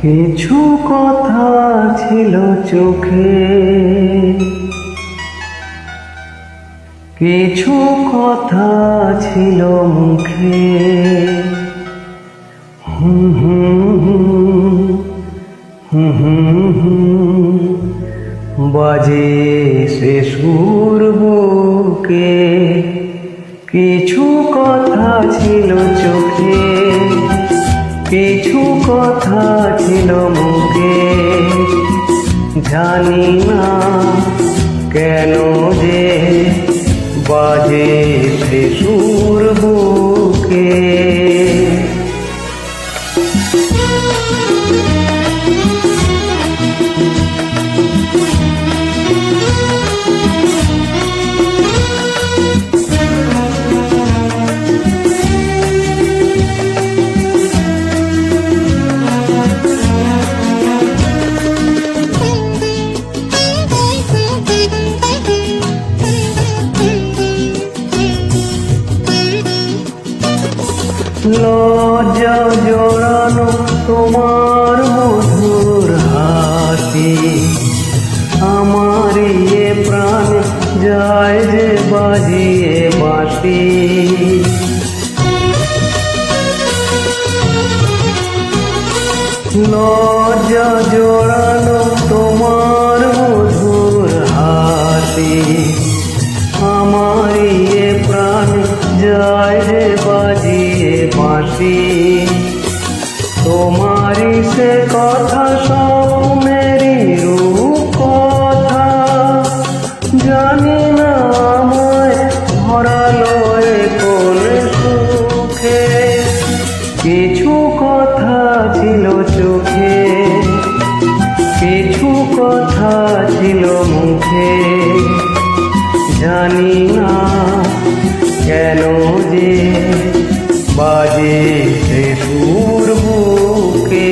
কিছু কথা ছিল চোখে, কিছু কথা ছিল মুখে। বাজে সে সুর বুকে, কিছু কথা ছিল চোখে, কিছু কথা ছিল মুখে। জানি না কেন যে বাজে সে সুর বুকে। লজ্জা জড়ানো তোমার মধুর হাসি, আমার এ প্রাণ যায় যে বাজিয়ে বাঁশি। লজ্জা জড়ানো তোমার মধুর হাসি, আমার এ প্রাণ যায় যে বাজিয়ে বাঁশি। তোমারি সে কথা স্বপ্নেরই রূপকথা, জানি না আমায় ভরালো কোন সুখে। কিছু কথা ছিল চোখে, কিছু কথা ছিল মুখে। জানি না কেন যে বাজে সে সুর বুকে।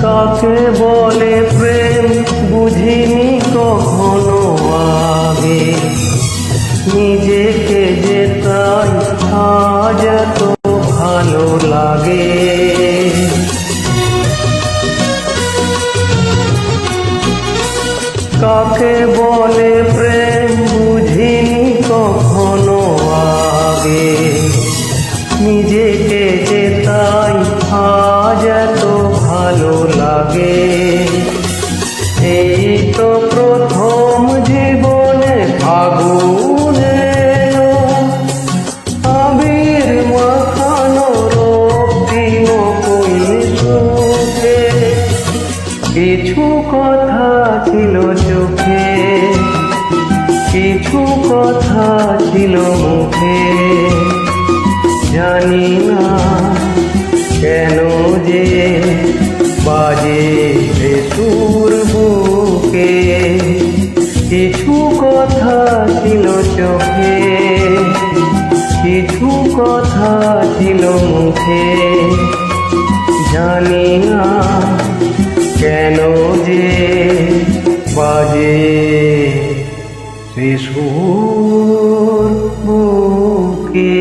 কাকে বলে প্রেম বুঝিনি কখনো আগে, নিজেকে যে তাই আজ এত ভালো লাগে। কাকে বলে প্রেম বুঝিনি কখনো আগে, নিজেকে যে তাই আজ এত ভালো লাগে। এই তো প্রথম জীবনে ফাগুন এলো, আবির মাখানো রক্তিম কই সুখে। কিছু কথা ছিল চোখে, কিছু কথা ছিল মুখে। জানি না কেন যে বাজে সে সুর বুকে। কিছু কথা ছিল চোখে, কিছু কথা ছিল মুখে। জানি না কেন যে বাজে সে সুর বুকে।